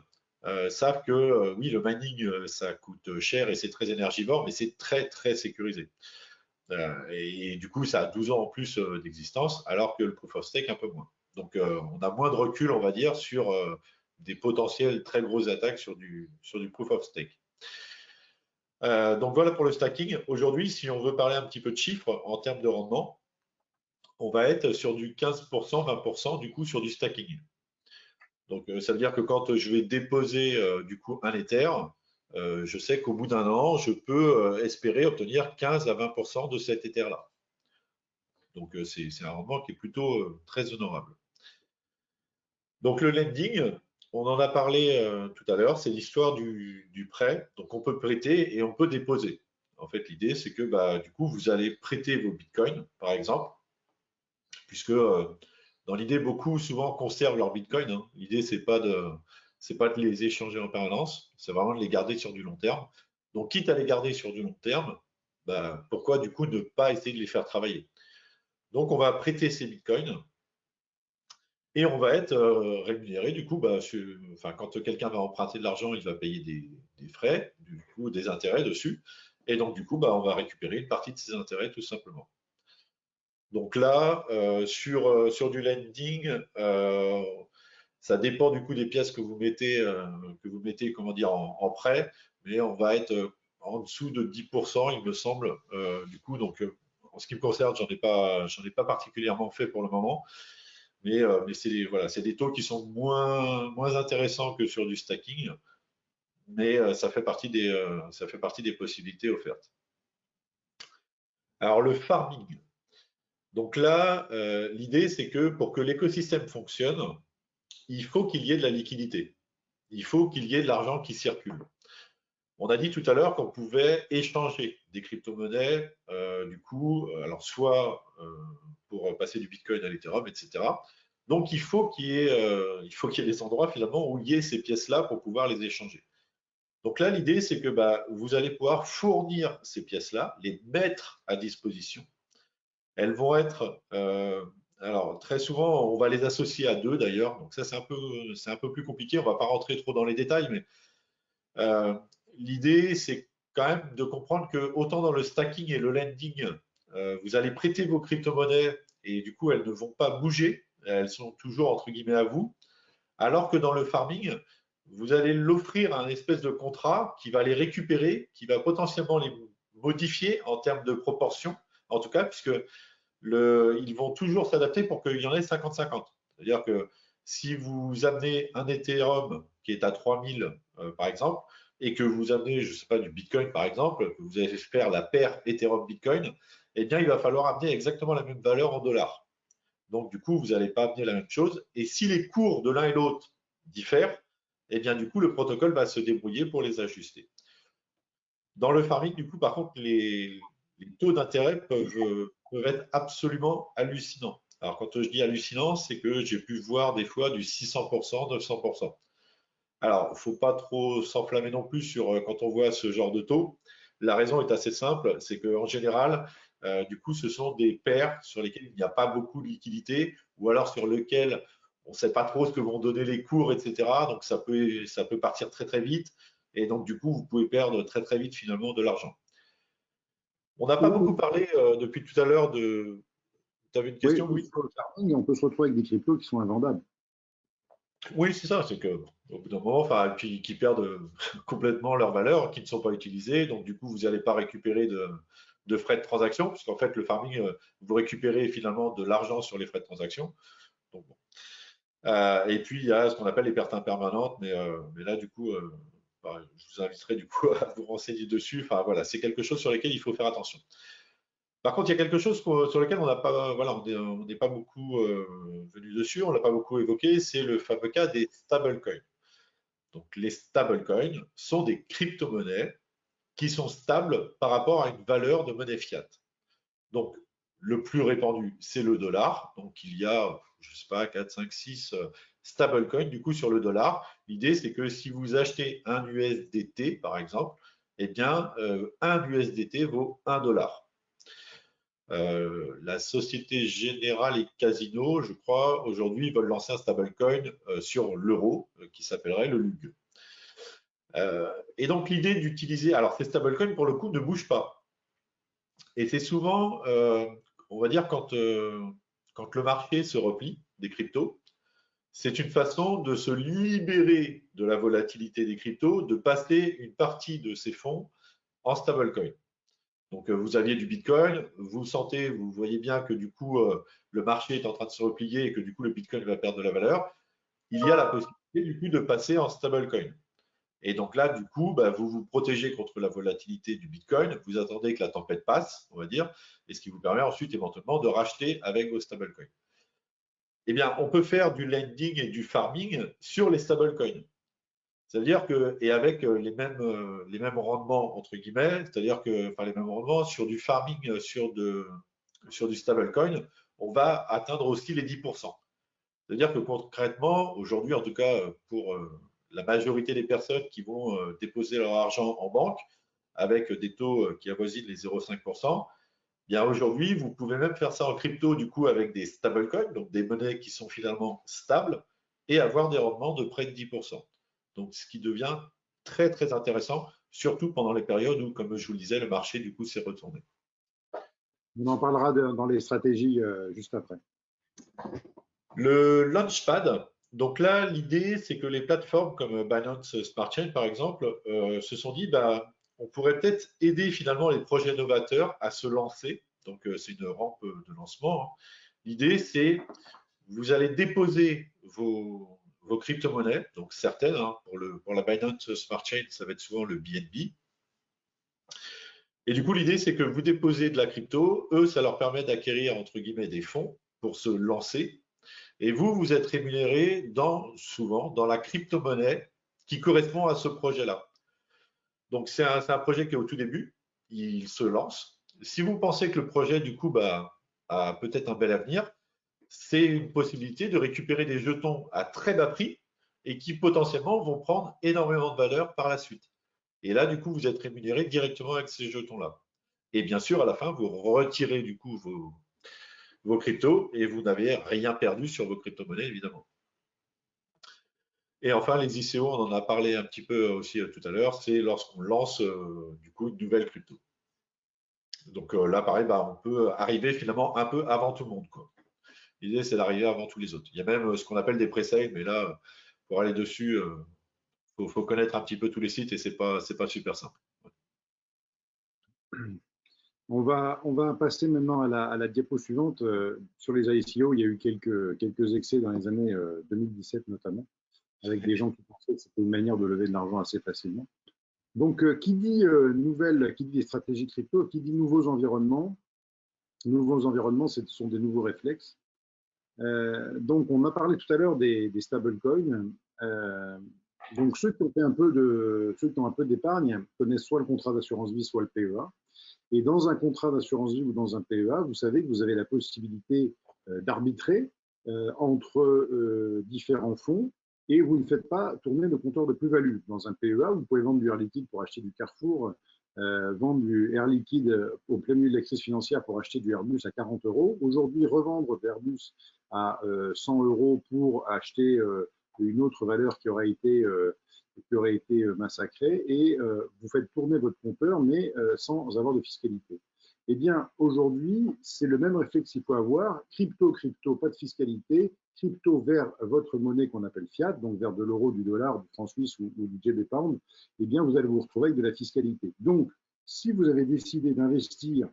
savent que oui, le mining, ça coûte cher et c'est très énergivore, mais c'est très, très sécurisé. Et du coup, ça a 12 ans en plus d'existence, alors que le proof of stake, un peu moins. Donc, on a moins de recul, on va dire, sur des potentielles très grosses attaques sur du proof of stake. Donc, voilà pour le stacking. Aujourd'hui, si on veut parler un petit peu de chiffres en termes de rendement, on va être sur du 15%, 20% du coup sur du stacking. Donc, ça veut dire que quand je vais déposer du coup un Ether, je sais qu'au bout d'un an, je peux espérer obtenir 15 à 20% de cet Ether-là. Donc, c'est un rendement qui est plutôt très honorable. Donc, le lending, on en a parlé tout à l'heure, c'est l'histoire du prêt. Donc, on peut prêter et on peut déposer. En fait, l'idée, c'est que du coup, vous allez prêter vos bitcoins, par exemple, puisque dans l'idée, beaucoup souvent conservent leurs bitcoins, hein. L'idée, c'est pas de les échanger en permanence, c'est vraiment de les garder sur du long terme. Donc, quitte à les garder sur du long terme, pourquoi du coup ne pas essayer de les faire travailler? Donc, on va prêter ces bitcoins et on va être rémunéré. Du coup, quand quelqu'un va emprunter de l'argent, il va payer des frais, du coup, des intérêts dessus. Et donc, du coup, on va récupérer une partie de ces intérêts tout simplement. Donc là, sur du lending, ça dépend du coup des pièces que vous mettez, comment dire, en prêt, mais on va être en dessous de 10%, il me semble. Du coup, donc, en ce qui me concerne, j'en ai pas particulièrement fait pour le moment, mais c'est des taux qui sont moins intéressants que sur du stacking, mais ça fait partie des possibilités offertes. Alors le farming. Donc là, l'idée, c'est que pour que l'écosystème fonctionne, il faut qu'il y ait de la liquidité. Il faut qu'il y ait de l'argent qui circule. On a dit tout à l'heure qu'on pouvait échanger des crypto-monnaies, du coup, alors soit pour passer du Bitcoin à l'Ethereum, etc. Donc, il faut qu'il y ait des endroits finalement où il y ait ces pièces-là pour pouvoir les échanger. Donc là, l'idée, c'est que vous allez pouvoir fournir ces pièces-là, les mettre à disposition. Elles vont être, alors très souvent, on va les associer à deux d'ailleurs. Donc ça, c'est un peu plus compliqué. On ne va pas rentrer trop dans les détails, mais l'idée, c'est quand même de comprendre que autant dans le stacking et le lending, vous allez prêter vos crypto-monnaies et du coup, elles ne vont pas bouger. Elles sont toujours entre guillemets à vous. Alors que dans le farming, vous allez l'offrir un espèce de contrat qui va les récupérer, qui va potentiellement les modifier en termes de proportion, en tout cas, puisque ils vont toujours s'adapter pour qu'il y en ait 50-50. C'est-à-dire que si vous amenez un Ethereum qui est à 3000, par exemple, et que vous amenez, je ne sais pas, du Bitcoin, par exemple, que vous allez faire la paire Ethereum-Bitcoin, eh bien, il va falloir amener exactement la même valeur en dollars. Donc, du coup, vous n'allez pas amener la même chose. Et si les cours de l'un et l'autre diffèrent, eh bien, du coup, le protocole va se débrouiller pour les ajuster. Dans le farming, du coup, par contre, les taux d'intérêt peuvent être absolument hallucinants. Alors, quand je dis hallucinant, c'est que j'ai pu voir des fois du 600%, 900%. Alors, il ne faut pas trop s'enflammer non plus sur quand on voit ce genre de taux. La raison est assez simple, c'est qu'en général, Du coup, ce sont des paires sur lesquelles il n'y a pas beaucoup de liquidité ou alors sur lesquelles on ne sait pas trop ce que vont donner les cours, etc. Donc, ça peut partir très, très vite. Et donc, du coup, vous pouvez perdre très, très vite finalement de l'argent. On n'a pas beaucoup parlé depuis tout à l'heure de… Tu avais une Oui, question, oui? sur le farming, on peut se retrouver avec des cryptos qui sont invendables. Oui, c'est ça, c'est que au bout d'un moment, enfin, puis qui perdent complètement leur valeur, qui ne sont pas utilisées. Donc, du coup, vous n'allez pas récupérer de frais de transaction, puisqu'en fait, le farming, vous récupérez finalement de l'argent sur les frais de transaction. Donc, bon. Et puis, il y a ce qu'on appelle les pertes impermanentes, mais là, du coup, bah, je vous inviterai du coup à vous renseigner dessus. Enfin, voilà, c'est quelque chose sur lequel il faut faire attention. Par contre, il y a quelque chose sur lequel on n'a pas, voilà, on n'est pas beaucoup venu dessus, on l'a pas beaucoup évoqué, c'est le fameux cas des stablecoins. Donc, les stablecoins sont des crypto-monnaies qui sont stables par rapport à une valeur de monnaie fiat. Donc, le plus répandu, c'est le dollar. Donc, il y a, je ne sais pas, 4, 5, 6 stablecoins du coup sur le dollar. L'idée, c'est que si vous achetez un USDT, par exemple, eh bien, un USDT vaut 1 dollar. La Société Générale et Casino, je crois, aujourd'hui, veulent lancer un stablecoin sur l'euro qui s'appellerait le LUG. Et donc, l'idée d'utiliser… Alors, ces stablecoins, pour le coup, ne bougent pas. Et c'est souvent, on va dire, quand le marché se replie des cryptos, c'est une façon de se libérer de la volatilité des cryptos, de passer une partie de ces fonds en stablecoin. Donc, vous aviez du Bitcoin, vous sentez, vous voyez bien que du coup, le marché est en train de se replier et que du coup, le Bitcoin va perdre de la valeur. Il y a la possibilité du coup de passer en stablecoin. Et donc là, du coup, bah, vous vous protégez contre la volatilité du Bitcoin, vous attendez que la tempête passe, on va dire, et ce qui vous permet ensuite éventuellement de racheter avec vos stablecoins. Eh bien, on peut faire du lending et du farming sur les stablecoins. C'est-à-dire que, et avec les mêmes rendements, entre guillemets, c'est-à-dire que, enfin, les mêmes rendements sur du farming, sur du stablecoin, on va atteindre aussi les 10%. C'est-à-dire que concrètement, aujourd'hui, en tout cas, pour la majorité des personnes qui vont déposer leur argent en banque, avec des taux qui avoisinent les 0,5%, bien aujourd'hui, vous pouvez même faire ça en crypto, du coup, avec des stablecoins, donc des monnaies qui sont finalement stables, et avoir des rendements de près de 10%. Donc, ce qui devient très, très intéressant, surtout pendant les périodes où, comme je vous le disais, le marché, du coup, s'est retourné. On en parlera dans les stratégies juste après. Le Launchpad, donc là, l'idée, c'est que les plateformes comme Binance Smart Chain, par exemple, se sont dit, bah, on pourrait peut-être aider finalement les projets novateurs à se lancer. Donc, c'est une rampe de lancement, hein. L'idée, c'est vous allez déposer vos crypto-monnaies, donc certaines, hein, pour la Binance Smart Chain, ça va être souvent le BNB. Et du coup, l'idée, c'est que vous déposez de la crypto, eux, ça leur permet d'acquérir, entre guillemets, des fonds pour se lancer. Et vous, vous êtes rémunéré souvent dans la crypto-monnaie qui correspond à ce projet-là. Donc, c'est un projet qui est au tout début, il se lance. Si vous pensez que le projet, du coup, bah, a peut-être un bel avenir, c'est une possibilité de récupérer des jetons à très bas prix et qui potentiellement vont prendre énormément de valeur par la suite. Et là, du coup, vous êtes rémunéré directement avec ces jetons-là. Et bien sûr, à la fin, vous retirez du coup vos cryptos et vous n'avez rien perdu sur vos crypto-monnaies, évidemment. Et enfin, les ICO, on en a parlé un petit peu aussi tout à l'heure, c'est lorsqu'on lance du coup une nouvelle crypto. Donc là, pareil, bah, on peut arriver finalement un peu avant tout le monde, quoi. L'idée, c'est d'arriver avant tous les autres. Il y a même ce qu'on appelle des pre-sales, mais là, pour aller dessus, faut connaître un petit peu tous les sites et c'est pas super simple. On va passer maintenant à la diapo suivante. Sur les ICO, il y a eu quelques excès dans les années 2017 notamment, avec des gens qui pensaient que c'était une manière de lever de l'argent assez facilement. Donc, qui dit qui dit des stratégies crypto, qui dit nouveaux environnements, ce sont des nouveaux réflexes. Donc, on a parlé tout à l'heure des stablecoins. Donc, ceux qui ont un peu d'épargne connaissent soit le contrat d'assurance vie, soit le PEA. Et dans un contrat d'assurance vie ou dans un PEA, vous savez que vous avez la possibilité d'arbitrer entre différents fonds et vous ne faites pas tourner le compteur de plus-value. Dans un PEA, vous pouvez vendre du air liquide pour acheter du Carrefour vendre du air liquide au plein milieu de la crise financière pour acheter du Airbus à 40 euros. Aujourd'hui, revendre Airbus à 100 euros pour acheter une autre valeur qui aurait été massacrée, et vous faites tourner votre compteur, mais sans avoir de fiscalité. Eh bien, aujourd'hui, c'est le même réflexe qu'il faut avoir. Crypto, pas de fiscalité. Crypto vers votre monnaie qu'on appelle fiat, donc vers de l'euro, du dollar, du franc suisse ou du GB pound, eh bien, vous allez vous retrouver avec de la fiscalité. Donc, si vous avez décidé d'investir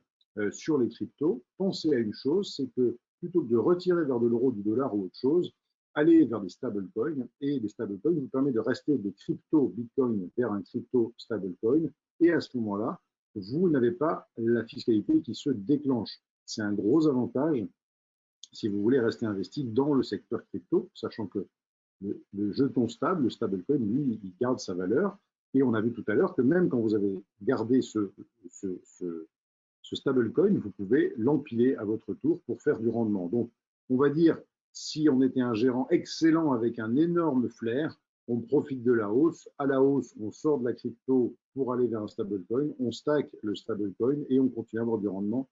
sur les cryptos, pensez à une chose, c'est que plutôt que de retirer vers de l'euro, du dollar ou autre chose, allez vers des stablecoins, et les stablecoins vous permettent de rester de crypto Bitcoin vers un crypto stablecoin, et à ce moment-là, vous n'avez pas la fiscalité qui se déclenche. C'est un gros avantage si vous voulez rester investi dans le secteur crypto, sachant que le jeton stable, le stablecoin, lui, il garde sa valeur. Et on a vu tout à l'heure que même quand vous avez gardé ce stablecoin, vous pouvez l'empiler à votre tour pour faire du rendement. Donc, on va dire, si on était un gérant excellent avec un énorme flair, on profite de la hausse. À la hausse, on sort de la crypto pour aller vers un stablecoin, on stack le stablecoin et on continue à avoir du rendement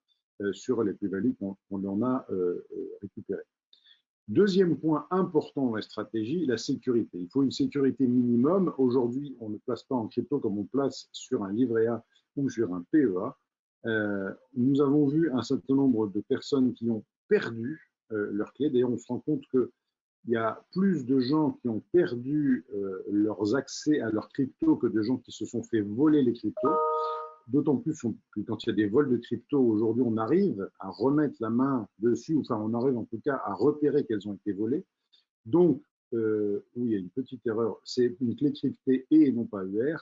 sur les plus-values qu'on en a récupérées. Deuxième point important dans la stratégie, la sécurité. Il faut une sécurité minimum. Aujourd'hui, on ne place pas en crypto comme on place sur un livret A ou sur un PEA. Nous avons vu un certain nombre de personnes qui ont perdu leurs clés. D'ailleurs, on se rend compte qu'il y a plus de gens qui ont perdu leurs accès à leurs cryptos que de gens qui se sont fait voler les cryptos. D'autant plus que quand il y a des vols de crypto, aujourd'hui, on arrive à remettre la main dessus, enfin, on arrive en tout cas à repérer qu'elles ont été volées. Donc, oui, il y a une petite erreur. C'est une clé cryptée et non pas ER.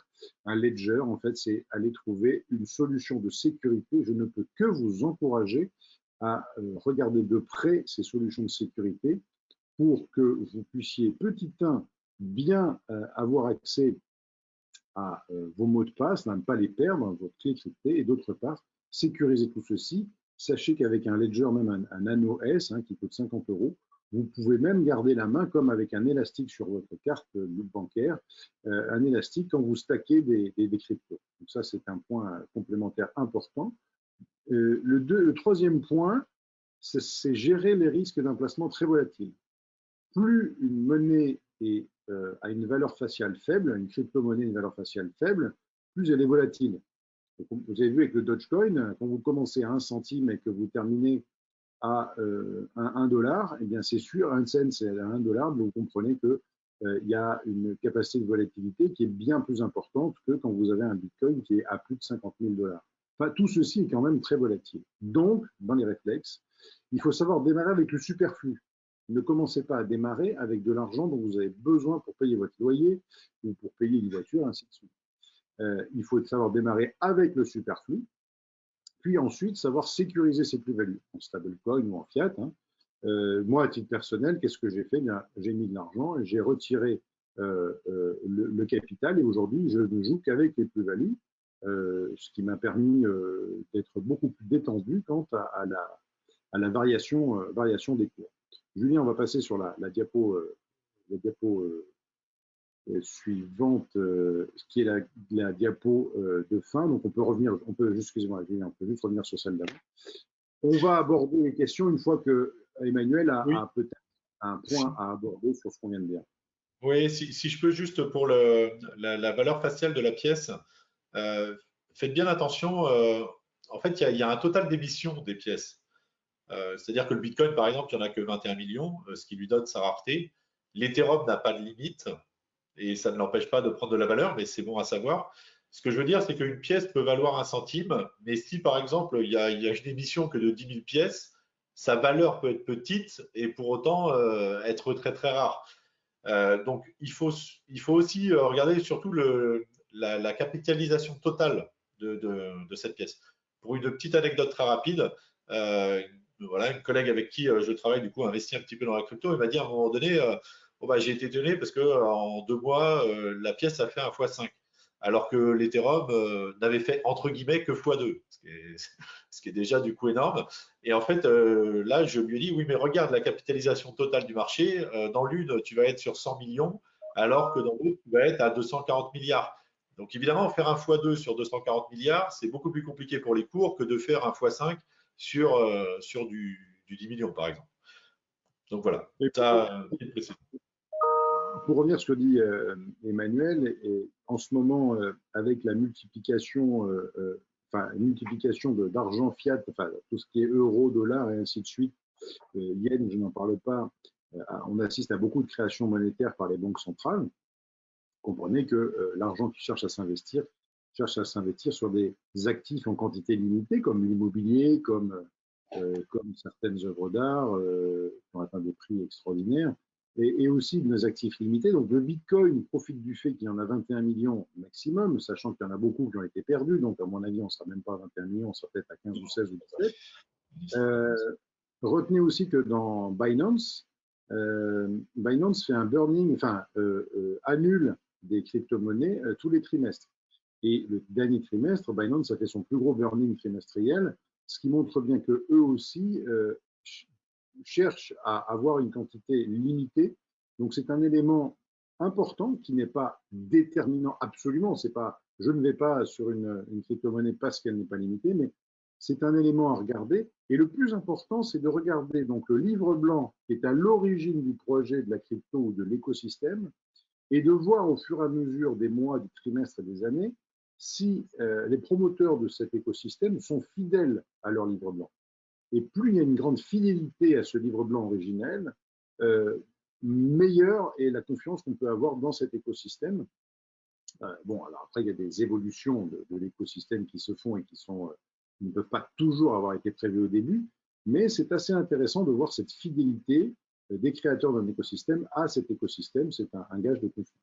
Un ledger, en fait, c'est aller trouver une solution de sécurité. Je ne peux que vous encourager à regarder de près ces solutions de sécurité pour que vous puissiez, petit 1, bien avoir accès à vos mots de passe, ne pas les perdre, votre clé cryptée, et d'autre part, sécuriser tout ceci. Sachez qu'avec un ledger, même un Nano S, qui coûte 50 euros, vous pouvez même garder la main comme avec un élastique sur votre carte bancaire, un élastique quand vous stackez des cryptos. Donc ça, c'est un point complémentaire important. Le troisième point, c'est gérer les risques d'un placement très volatile. Plus une monnaie a une valeur faciale faible, une crypto-monnaie a une valeur faciale faible, plus elle est volatile. Vous avez vu avec le Dogecoin, quand vous commencez à 1 centime et que vous terminez à 1 dollar, eh bien c'est sûr, 1 cent c'est à 1 dollar, vous comprenez qu'il y a une capacité de volatilité qui est bien plus importante que quand vous avez un Bitcoin qui est à plus de 50 000 dollars. Enfin, tout ceci est quand même très volatile. Donc, dans les réflexes, il faut savoir démarrer avec le superflu. Ne commencez pas à démarrer avec de l'argent dont vous avez besoin pour payer votre loyer ou pour payer une voiture, ainsi de suite. Il faut savoir démarrer avec le superflu, puis ensuite savoir sécuriser ses plus-values en stablecoin ou en fiat. Moi, à titre personnel, qu'est-ce que j'ai fait? J'ai mis de l'argent et j'ai retiré le capital, et aujourd'hui, je ne joue qu'avec les plus-values, ce qui m'a permis d'être beaucoup plus détendu quant à la variation des cours. Julien, on va passer sur la diapo suivante, qui est la diapo de fin. Donc, on peut revenir, excusez-moi, Julien, on peut juste revenir sur celle d'avant. On va aborder les questions une fois que Emmanuel a peut-être un point à aborder sur ce qu'on vient de dire. Oui, si je peux juste pour la valeur faciale de la pièce, faites bien attention. En fait, il y a un total d'émission des pièces. C'est-à-dire que le Bitcoin, par exemple, il n'y en a que 21 millions, ce qui lui donne sa rareté. L'Ethereum n'a pas de limite et ça ne l'empêche pas de prendre de la valeur, mais c'est bon à savoir. Ce que je veux dire, c'est qu'une pièce peut valoir 1 centime, mais si par exemple il y a une émission que de 10 000 pièces, sa valeur peut être petite et pour autant être très très rare. Donc il faut aussi regarder surtout la capitalisation totale de cette pièce. Pour une petite anecdote très rapide, voilà, une collègue avec qui je travaille, du coup, investit un petit peu dans la crypto, il m'a dit à un moment donné, j'ai été étonné parce qu'en 2 mois, la pièce a fait un x5, alors que l'Ethereum n'avait fait entre guillemets que x2, ce qui est déjà du coup énorme. Et en fait, là, je lui ai dit, oui, mais regarde la capitalisation totale du marché. Dans l'une, tu vas être sur 100 millions, alors que dans l'autre, tu vas être à 240 milliards. Donc évidemment, faire un x2 sur 240 milliards, c'est beaucoup plus compliqué pour les cours que de faire un x5 sur du 10 millions, par exemple. Donc voilà, Et ça, une précision. pour revenir sur ce que dit Emmanuel, et en ce moment, avec la multiplication, multiplication d'argent fiat, enfin, tout ce qui est euro, dollar et ainsi de suite, yen, je n'en parle pas, on assiste à beaucoup de créations monétaires par les banques centrales. Comprenez que l'argent qui cherche à s'investir sur des actifs en quantité limitée, comme l'immobilier, comme certaines œuvres d'art qui ont atteint des prix extraordinaires, et aussi de nos actifs limités. Donc le Bitcoin profite du fait qu'il y en a 21 millions maximum, sachant qu'il y en a beaucoup qui ont été perdus. Donc à mon avis, on ne sera même pas à 21 millions, on sera peut-être à 15 ou 16 ou 17. Retenez aussi que dans Binance, Binance fait un burning, annule des crypto-monnaies tous les trimestres. Et le dernier trimestre, Binance a fait son plus gros burning trimestriel, ce qui montre bien que eux aussi cherchent à avoir une quantité limitée. Donc c'est un élément important qui n'est pas déterminant absolument. C'est pas, je ne vais pas sur une crypto-monnaie parce qu'elle n'est pas limitée, mais c'est un élément à regarder. Et le plus important, c'est de regarder donc le livre blanc qui est à l'origine du projet de la crypto ou de l'écosystème, et de voir au fur et à mesure des mois, du trimestre et des années si les promoteurs de cet écosystème sont fidèles à leur livre blanc. Et plus il y a une grande fidélité à ce livre blanc originel, meilleure est la confiance qu'on peut avoir dans cet écosystème. Bon, alors après, il y a des évolutions de l'écosystème qui se font et qui ne peuvent pas toujours avoir été prévues au début, mais c'est assez intéressant de voir cette fidélité des créateurs d'un écosystème à cet écosystème. C'est un gage de confiance.